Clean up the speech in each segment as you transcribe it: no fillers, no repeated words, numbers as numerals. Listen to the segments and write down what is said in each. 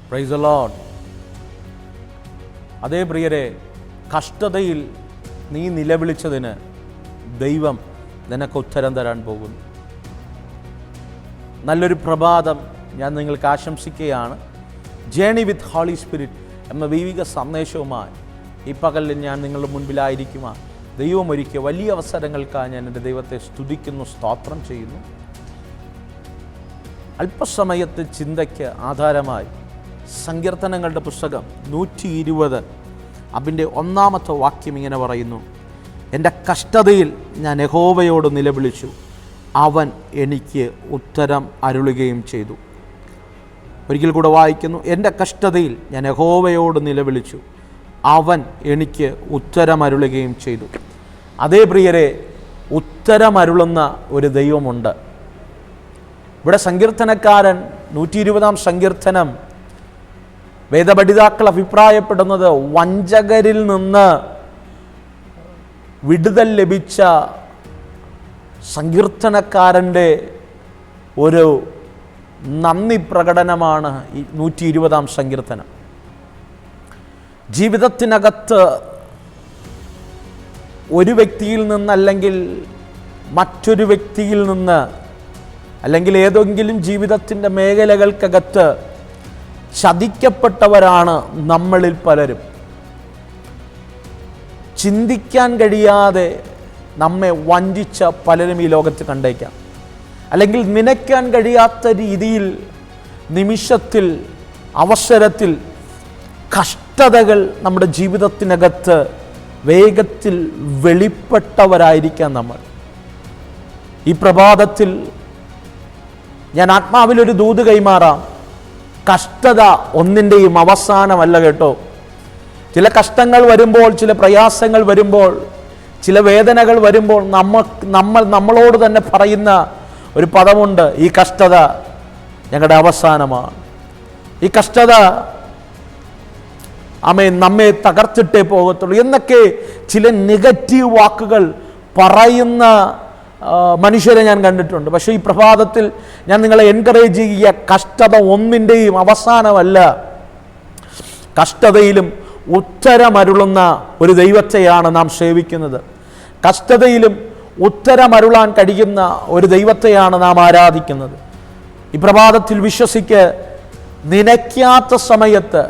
Praise the Lord. അതേ പ്രിയരെ, കഷ്ടതയിൽ നീ നിലവിളിച്ചതിന് ദൈവം നിനക്ക് ഉത്തരം തരാൻ പോകുന്നു. നല്ലൊരു പ്രഭാതം ഞാൻ നിങ്ങൾക്ക് ആശംസിക്കുകയാണ്. ജേണി വിത്ത് ഹോളി സ്പിരിറ്റ് എന്ന ദൈവിക സന്ദേശവുമായി ഈ പകലിൽ ഞാൻ നിങ്ങളുടെ മുൻപിലായിരിക്കുവാൻ ദൈവം ഒരുക്കിയ വലിയ അവസരങ്ങൾക്കായി ഞാൻ എൻ്റെ ദൈവത്തെ സ്തുതിക്കുന്നു, സ്തോത്രം ചെയ്യുന്നു. അല്പസമയത്തെ ചിന്തയ്ക്ക് ആധാരമായി സങ്കീർത്തനങ്ങളുടെ പുസ്തകം 120 അതിൻ്റെ 1-ാമത്തെ വാക്യം ഇങ്ങനെ പറയുന്നു: എൻ്റെ കഷ്ടതയിൽ ഞാൻ യഹോവയോട് നിലവിളിച്ചു, അവൻ എനിക്ക് ഉത്തരം അരുളുകയും ചെയ്തു. ഒരിക്കൽ കൂടെ വായിക്കുന്നു: എൻ്റെ കഷ്ടതയിൽ ഞാൻ യഹോവയോട് നിലവിളിച്ചു, അവൻ എനിക്ക് ഉത്തരമരുളുകയും ചെയ്തു. അതേ പ്രിയരെ, ഉത്തരമരുളുന്ന ഒരു ദൈവമുണ്ട്. ഇവിടെ സങ്കീർത്തനക്കാരൻ 120-ാം സങ്കീർത്തനം വേദപഠിതാക്കൾ അഭിപ്രായപ്പെടുന്നത് വഞ്ചകരിൽ നിന്ന് വിടുതൽ ലഭിച്ച സങ്കീർത്തനക്കാരൻ്റെ ഒരു നന്ദി പ്രകടനമാണ് ഈ 120-ാം സങ്കീർത്തനം. ജീവിതത്തിനകത്ത് ഒരു വ്യക്തിയിൽ നിന്ന് അല്ലെങ്കിൽ മറ്റൊരു വ്യക്തിയിൽ നിന്ന് അല്ലെങ്കിൽ ഏതെങ്കിലും ജീവിതത്തിൻ്റെ മേഖലകൾക്കകത്ത് ചതിക്കപ്പെട്ടവരാണ് നമ്മളിൽ പലരും. ചിന്തിക്കാൻ കഴിയാതെ നമ്മെ വഞ്ചിച്ച പലരും ഈ ലോകത്ത് കണ്ടേക്കാം. അല്ലെങ്കിൽ നനയ്ക്കാൻ കഴിയാത്ത രീതിയിൽ നിമിഷത്തിൽ, അവസരത്തിൽ കഷ്ടതകൾ നമ്മുടെ ജീവിതത്തിനകത്ത് വേഗത്തിൽ വെളിപ്പെട്ടവരായിരിക്കാം നമ്മൾ. ഈ പ്രഭാതത്തിൽ ഞാൻ ആത്മാവിലൊരു ദൂത് കൈമാറാം. കഷ്ടത ഒന്നിൻ്റെയും അവസാനമല്ല കേട്ടോ. ചില കഷ്ടങ്ങൾ വരുമ്പോൾ, ചില പ്രയാസങ്ങൾ വരുമ്പോൾ, ചില വേദനകൾ വരുമ്പോൾ നമ്മളോട് തന്നെ പറയുന്ന ഒരു പദമുണ്ട്: ഈ കഷ്ടത ഞങ്ങളുടെ അവസാനമാണ്. ഈ കഷ്ടത നമ്മെ തകർത്തിട്ടേ പോകത്തുള്ളൂ എന്നൊക്കെ ചില നെഗറ്റീവ് വാക്കുകൾ പറയുന്ന മനുഷ്യരെ ഞാൻ കണ്ടിട്ടുണ്ട്. പക്ഷേ ഈ പ്രഭാതത്തിൽ ഞാൻ നിങ്ങളെ എൻകറേജ് ചെയ്യുക, കഷ്ടത ഒന്നിൻ്റെയും അവസാനമല്ല. കഷ്ടതയിലും ഉത്തരമരുളുന്ന ഒരു ദൈവത്തെയാണ് നാം സേവിക്കുന്നത്. കഷ്ടതയിലും ഉത്തരമരുളാൻ കഴിയുന്ന ഒരു ദൈവത്തെയാണ് നാം ആരാധിക്കുന്നത്. ഈ പ്രഭാതത്തിൽ വിശ്വസിക്ക്, നനയ്ക്കാത്ത സമയത്ത്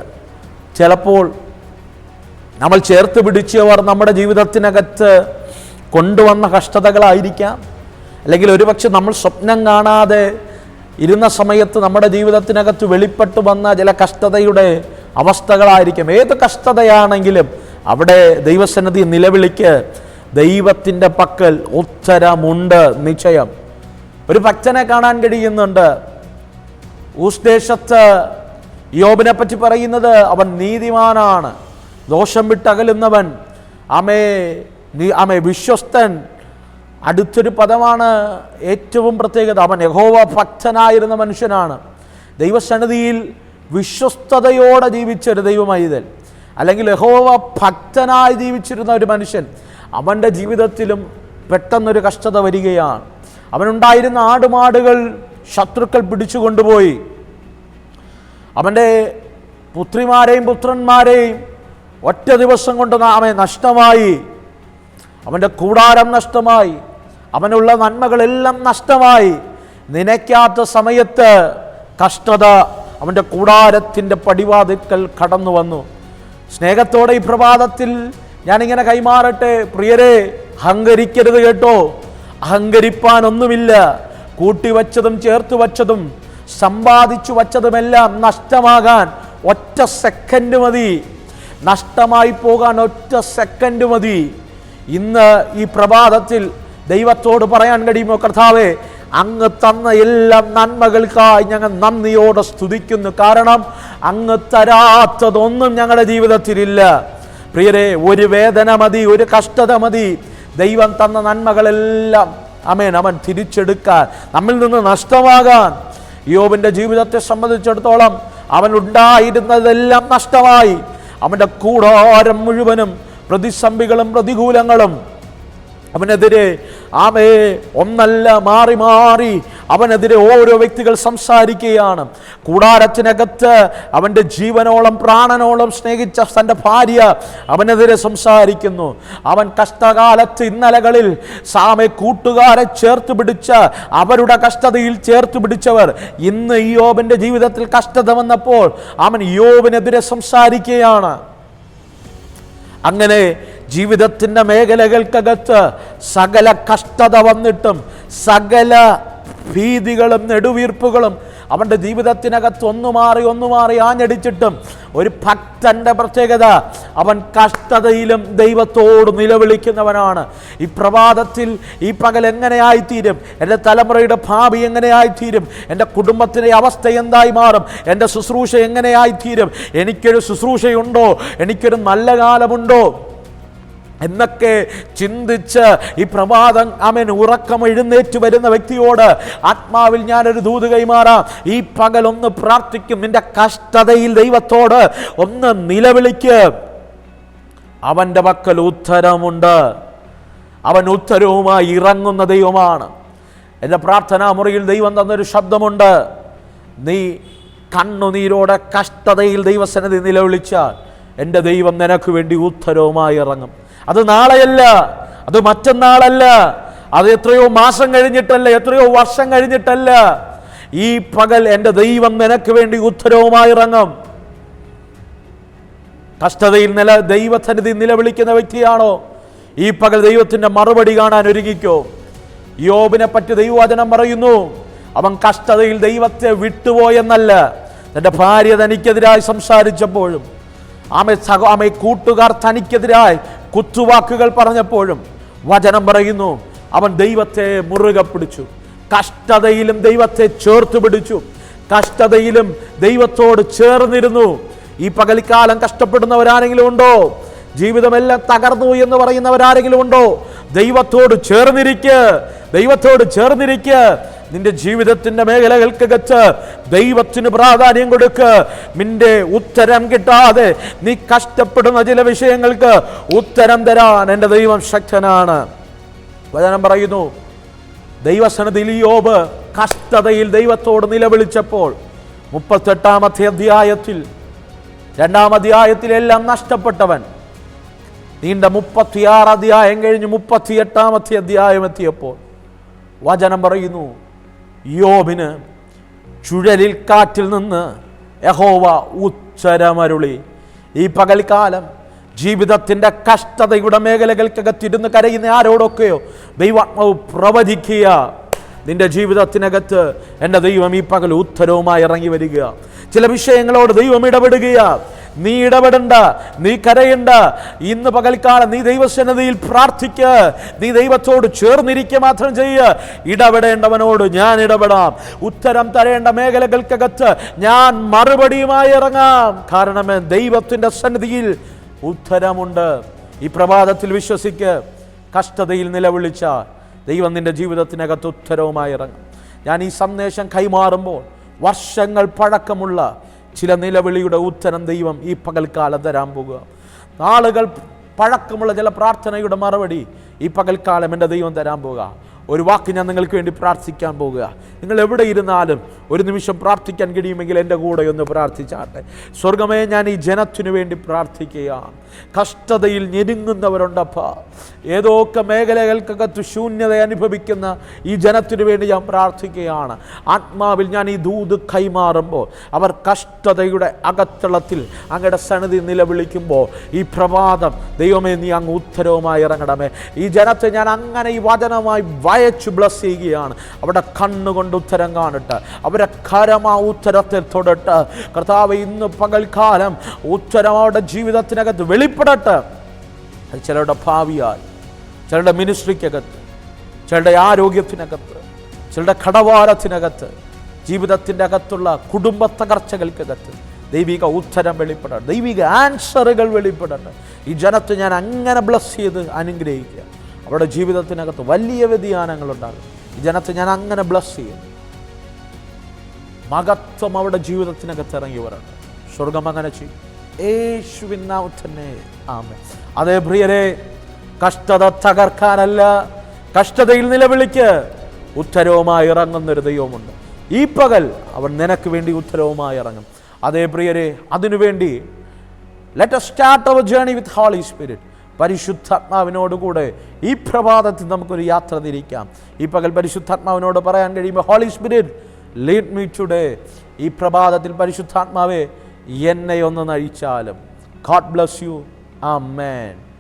ചിലപ്പോൾ നമ്മൾ ചേർത്ത് പിടിച്ചവർ നമ്മുടെ ജീവിതത്തിനകത്ത് കൊണ്ടുവന്ന കഷ്ടതകളായിരിക്കാം. അല്ലെങ്കിൽ ഒരുപക്ഷെ നമ്മൾ സ്വപ്നം കാണാതെ ഇരുന്ന സമയത്ത് നമ്മുടെ ജീവിതത്തിനകത്ത് വെളിപ്പെട്ടു വന്ന ചില കഷ്ടതയുടെ അവസ്ഥകളായിരിക്കും. ഏത് കഷ്ടതയാണെങ്കിലും അവിടെ ദൈവസന്നിധി നിലവിളിക്ക്. ദൈവത്തിൻ്റെ പക്കൽ ഉത്തരമുണ്ട് നിശ്ചയം. ഒരു ഭക്തനെ കാണാൻ കഴിയുന്നുണ്ട്. ഊസ് ദേശത്ത് യോബിനെ പറ്റി പറയുന്നത് അവൻ നീതിമാനാണ്, ദോഷം വിട്ടകലുന്നവൻ, വിശ്വസ്തൻ. അടുത്തൊരു പദമാണ് ഏറ്റവും പ്രത്യേകത. അവൻ യഹോവ ഭക്തനായിരുന്ന മനുഷ്യനാണ്. ദൈവസന്നിധിയിൽ വിശ്വസ്തയോടെ ജീവിച്ചൊരു ദൈവമൈതൽ, അല്ലെങ്കിൽ യഹോവ ഭക്തനായി ജീവിച്ചിരുന്ന ഒരു മനുഷ്യൻ, അവൻ്റെ ജീവിതത്തിലും പെട്ടെന്നൊരു കഷ്ടത വരികയാണ്. അവനുണ്ടായിരുന്ന ആടുമാടുകൾ ശത്രുക്കൾ പിടിച്ചു കൊണ്ടുപോയി. അവൻ്റെ പുത്രിമാരെയും പുത്രന്മാരെയും ഒറ്റ ദിവസം കൊണ്ട് നഷ്ടമായി. അവൻ്റെ കൂടാരം നഷ്ടമായി. അവനുള്ള നന്മകളെല്ലാം നഷ്ടമായി. നനയ്ക്കാത്ത സമയത്ത് കഷ്ടത അവൻ്റെ കൂടാരത്തിൻ്റെ പടിവാതിൽക്കൽ കടന്നു വന്നു. സ്നേഹത്തോടെ ഈ പ്രഭാതത്തിൽ ഞാനിങ്ങനെ കൈമാറട്ടെ, പ്രിയരെ, അഹങ്കരിക്കരുത് കേട്ടോ. അഹങ്കരിപ്പാനൊന്നുമില്ല. കൂട്ടിവച്ചതും ചേർത്ത് വച്ചതും സമ്പാദിച്ചു വച്ചതുമെല്ലാം നഷ്ടമാകാൻ ഒറ്റ സെക്കൻഡ് മതി. നഷ്ടമായി പോകാൻ ഒറ്റ സെക്കൻഡ് മതി. ഇന്ന് ഈ പ്രഭാതത്തിൽ ദൈവത്തോട് പറയാൻ കഴിയുമോ? കർത്താവേ, അങ്ങ് തന്ന എല്ലാ നന്മകൾക്കായി ഞങ്ങൾ നന്ദിയോടെ സ്തുതിക്കുന്നു. കാരണം അങ്ങ് തരാത്തതൊന്നും ഞങ്ങളുടെ ജീവിതത്തിലില്ല. പ്രിയരെ, ഒരു വേദന മതി, ഒരു കഷ്ടത മതി. ദൈവം തന്ന നന്മകളെല്ലാം അവൻ തിരിച്ചെടുക്കാൻ, നമ്മിൽ നിന്ന് നഷ്ടമാകാൻ. യോബിൻ്റെ ജീവിതത്തെ സംബന്ധിച്ചിടത്തോളം അവനുണ്ടായിരുന്നതെല്ലാം നഷ്ടമായി. അവൻ്റെ കൂടാരം മുഴുവനും പ്രതിസന്ധികളും പ്രതികൂലങ്ങളും അവനെതിരെ ഒന്നല്ല മാറി മാറി അവനെതിരെ ഓരോ വ്യക്തികൾ സംസാരിക്കുകയാണ്. കൂടാരത്തിനകത്ത് അവൻ്റെ ജീവനോളം പ്രാണനോളം സ്നേഹിച്ച തൻ്റെ ഭാര്യ അവനെതിരെ സംസാരിക്കുന്നു. അവൻ കഷ്ടകാലത്ത് ഇന്നലകളിൽ കൂട്ടുകാരെ ചേർത്ത് പിടിച്ച അവരുടെ കഷ്ടതയിൽ ചേർത്ത് പിടിച്ചവർ ഇന്ന് യോബിൻ്റെ ജീവിതത്തിൽ കഷ്ടത വന്നപ്പോൾ അവൻ യോബിനെതിരെ സംസാരിക്കുകയാണ്. അങ്ങനെ ജീവിതത്തിൻ്റെ മേഖലകൾക്കകത്ത് സകല കഷ്ടത വന്നിട്ടും സകല ഭീതികളും നെടുവീർപ്പുകളും അവൻ്റെ ജീവിതത്തിനകത്ത് ഒന്നു മാറി ആഞ്ഞടിച്ചിട്ടും ഒരു ഭക്തൻ്റെ പ്രത്യേകത, അവൻ കഷ്ടതയിലും ദൈവത്തോട് നിലവിളിക്കുന്നവനാണ്. ഈ പ്രഭാതത്തിൽ ഈ പകൽ എങ്ങനെയായിത്തീരും, എൻ്റെ തലമുറയുടെ ഭാവി എങ്ങനെയായിത്തീരും, എൻ്റെ കുടുംബത്തിൻ്റെ അവസ്ഥ എന്തായി മാറും, എൻ്റെ ശുശ്രൂഷ എങ്ങനെയായിത്തീരും, എനിക്കൊരു ശുശ്രൂഷയുണ്ടോ, എനിക്കൊരു നല്ല കാലമുണ്ടോ എന്നൊക്കെ ചിന്തിച്ച് ഈ പ്രഭാതം ഉറക്കം എഴുന്നേറ്റ് വരുന്ന വ്യക്തിയോട് ആത്മാവിൽ ഞാനൊരു ദൂത് കൈമാറാം. ഈ പകൽ ഒന്ന് പ്രാർത്ഥിക്കും. നിന്റെ കഷ്ടതയിൽ ദൈവത്തോട് ഒന്ന് നിലവിളിക്ക്. അവൻ്റെ പക്കൽ ഉത്തരമുണ്ട്. അവൻ ഉത്തരവുമായി ഇറങ്ങുന്ന ദൈവമാണ്. എൻ്റെ പ്രാർത്ഥനാ മുറിയിൽ ദൈവം തന്നൊരു ശബ്ദമുണ്ട്. നീ കണ്ണുനീരോടെ കഷ്ടതയിൽ ദൈവസന്നിധി നിലവിളിച്ചാൽ എൻ്റെ ദൈവം നിനക്ക് വേണ്ടി ഉത്തരവുമായി ഇറങ്ങും. അത് നാളെയല്ല, അത് മറ്റന്നാളല്ല, അത് എത്രയോ മാസം കഴിഞ്ഞിട്ടല്ല, എത്രയോ വർഷം കഴിഞ്ഞിട്ടല്ല. ഈ പകൽ എൻ്റെ ദൈവം നിനക്ക് വേണ്ടി ഉത്തരവുമായി ഇറങ്ങും. കഷ്ടതയിൽ ദൈവസന്നിധി നിലവിളിക്കുന്ന വ്യക്തിയാണോ? ഈ പകൽ ദൈവത്തിൻ്റെ മറുപടി കാണാൻ ഒരുങ്ങിക്കോ. യോബിനെ പറ്റി ദൈവവചനം പറയുന്നു, അവൻ കഷ്ടതയിൽ ദൈവത്തെ വിട്ടുപോയെന്നല്ല, തൻ്റെ ഭാര്യ തനിക്കെതിരായി സംസാരിച്ചപ്പോഴും ആമേ കൂട്ടുകാർ തനിക്കെതിരായി കുത്തുവാക്കുകൾ പറഞ്ഞപ്പോഴും വചനം പറയുന്നു അവൻ ദൈവത്തെ മുറുകെ പിടിച്ചു. കഷ്ടതയിലും ദൈവത്തെ ചേർത്ത് പിടിച്ചു. കഷ്ടതയിലും ദൈവത്തോട് ചേർന്നിരുന്നു. ഈ പകൽക്കാലം കഷ്ടപ്പെടുന്നവരാരെങ്കിലും ഉണ്ടോ? ജീവിതമെല്ലാം തകർന്നു എന്ന് പറയുന്നവരാരെങ്കിലും ഉണ്ടോ? ദൈവത്തോട് ചേർന്നിരിക്കുക, ദൈവത്തോട് ചേർന്നിരിക്കുക. നിന്റെ ജീവിതത്തിന്റെ മേഖലകൾക്കകത്ത് ദൈവത്തിന് പ്രാധാന്യം കൊടുക്ക്. നിന്റെ ഉത്തരം കിട്ടാതെ നീ കഷ്ടപ്പെടുന്ന ചില വിഷയങ്ങൾക്ക് ഉത്തരം തരാൻ എൻ്റെ ദൈവം ശക്തനാണ്. വചനം പറയുന്നു, ദൈവസന്നിധിയിൽ യോബ് കഷ്ടതയിൽ ദൈവത്തോട് നിലവിളിച്ചപ്പോൾ 38-ാമത്തെ അധ്യായത്തിൽ 2-ാം അധ്യായത്തിൽ എല്ലാം നഷ്ടപ്പെട്ടവൻ നീണ്ട 36 അധ്യായം കഴിഞ്ഞ് 38-ാമത്തെ അധ്യായം എത്തിയപ്പോൾ വചനം പറയുന്നു, യോബിന് ചുഴലിൽ കാറ്റിൽ നിന്ന് യഹോവ ഉത്തരമരുളി. ഈ പകൽക്കാലം ജീവിതത്തിൻ്റെ കഷ്ടതയുടെ മേഖലകൾക്കകത്തിരുന്ന് കരയുന്ന ആരോടൊക്കെയോ ദൈവാത്മാവ് പ്രവചിക്കുക. നിന്റെ ജീവിതത്തിനകത്ത് എൻ്റെ ദൈവം ഈ പകൽ ഉത്തരവുമായി ഇറങ്ങി വരിക. ചില വിഷയങ്ങളോട് ദൈവം ഇടപെടുക. നീ ഇടപെടണ്ട, നീ കരയണ്ട. ഇന്ന് പകൽക്കാലം നീ ദൈവസന്നിധിയിൽ പ്രാർത്ഥിക്കുക. നീ ദൈവത്തോട് ചേർന്നിരിക്കുക മാത്രം ചെയ്യുക. ഇടപെടേണ്ടവനോട് ഞാൻ ഇടപെടാം. ഉത്തരം തരേണ്ട മേഖലകൾക്കകത്ത് ഞാൻ മറുപടിയുമായി ഇറങ്ങാം. കാരണം ദൈവത്തിൻ്റെ സന്നിധിയിൽ ഉത്തരമുണ്ട്. ഈ പ്രഭാതത്തിൽ വിശ്വസിക്ക്. കഷ്ടതയിൽ നിലവിളിച്ച ദൈവം നിന്റെ ജീവിതത്തിനകത്ത് ഉത്തരവുമായി ഇറങ്ങും. ഞാൻ ഈ സന്ദേശം കൈമാറുമ്പോൾ വർഷങ്ങൾ പഴക്കമുള്ള ചില നിലവിളിയുടെ ഉത്തരം ദൈവം ഈ പകൽക്കാലം തരാൻ പോകുക. നാളുകൾ പഴക്കമുള്ള ചില പ്രാർത്ഥനയുടെ മറുപടി ഈ പകൽക്കാലം എൻ്റെ ദൈവം തരാൻ പോകുക. ഒരു വാക്ക് ഞാൻ നിങ്ങൾക്ക് വേണ്ടി പ്രാർത്ഥിക്കാൻ പോകുക. നിങ്ങൾ എവിടെ ഇരുന്നാലും ഒരു നിമിഷം പ്രാർത്ഥിക്കാൻ കഴിയുമെങ്കിൽ എൻ്റെ കൂടെ ഒന്ന് പ്രാർത്ഥിച്ചാട്ടെ. സ്വർഗമേ, ഞാൻ ഈ ജനത്തിനു വേണ്ടി പ്രാർത്ഥിക്കുകയാണ്. കഷ്ടതയിൽ ഞെരുങ്ങുന്നവരുണ്ടപ്പാ. ഏതൊക്കെ മേഖലകൾക്കകത്ത് ശൂന്യത അനുഭവിക്കുന്ന ഈ ജനത്തിനു വേണ്ടി ഞാൻ പ്രാർത്ഥിക്കുകയാണ്. ആത്മാവിൽ ഞാൻ ഈ ദൂത് കൈമാറുമ്പോൾ അവർ കഷ്ടതയുടെ അകത്തളത്തിൽ അങ്ങയുടെ സന്നിധി നിലവിളിക്കുമ്പോൾ ഈ പ്രഭാതം ദൈവമേ നീ അങ്ങ് ഉത്തരവുമായി ഇറങ്ങണമേ. ഈ ജനത്തെ ഞാൻ അങ്ങനെ ഈ വചനമായി വയച്ചു ബ്ലസ് ചെയ്യുകയാണ്. അവിടെ കണ്ണുകൊണ്ട് ഉത്തരം കാണട്ടെ, അവരെ കരമാ ഉത്തരത്തെ തൊടട്ടെ. കർത്താവ്, ഇന്ന് പകൽക്കാലം ഉത്തരം അവരുടെ ജീവിതത്തിനകത്ത് വെളിപ്പെടട്ടെ. അത് ചിലരുടെ ഭാവിയാൽ, ചിലരുടെ മിനിസ്ട്രിക്കകത്ത്, ചിലരുടെ ആരോഗ്യത്തിനകത്ത്, ചിലരുടെ കടവാരത്തിനകത്ത്, ജീവിതത്തിൻ്റെ അകത്തുള്ള കുടുംബ തകർച്ചകൾക്കകത്ത് ദൈവിക ഉത്തരം വെളിപ്പെടട്ടെ, ദൈവിക ആൻസറുകൾ വെളിപ്പെടട്ടെ. ഈ ജനത്തെ ഞാൻ അങ്ങനെ ബ്ലസ് ചെയ്ത് അനുഗ്രഹിക്കുക. അവരുടെ ജീവിതത്തിനകത്ത് വലിയ വ്യതിയാനങ്ങളുണ്ടാകും. ഈ ജനത്തെ ഞാൻ അങ്ങനെ ബ്ലസ് ചെയ്യും. മഹത്വം അവരുടെ ജീവിതത്തിനകത്ത് ഇറങ്ങി വരട്ടെ. സ്വർഗം അങ്ങനെ ചെയ്യും. യേശുവിൻ നാമത്തിൽ തന്നെ ആമേൻ. അതേ പ്രിയരെ, കഷ്ടത തകർക്കാനല്ല, കഷ്ടതയിൽ നിലവിളിക്ക് ഉത്തരവുമായി ഇറങ്ങുന്നൊരു ദൈവമുണ്ട്. ഈ പകൽ അവൻ നിനക്ക് വേണ്ടി ഉത്തരവുമായി ഇറങ്ങും. അതേ പ്രിയരെ, അതിനുവേണ്ടി let us start our journey with Holy Spirit. പരിശുദ്ധാത്മാവിനോടുകൂടെ ഈ പ്രഭാതത്തിൽ നമുക്കൊരു യാത്ര തിരിക്കാം. ഈ പകൽ പരിശുദ്ധാത്മാവിനോട് പറയാൻ കഴിയുമ്പോൾ, Holy Spirit lead me today. ഈ പ്രഭാതത്തിൽ പരിശുദ്ധാത്മാവേ എന്നെ ഒന്ന് നയിച്ചാലും. God bless you. ആമേൻ.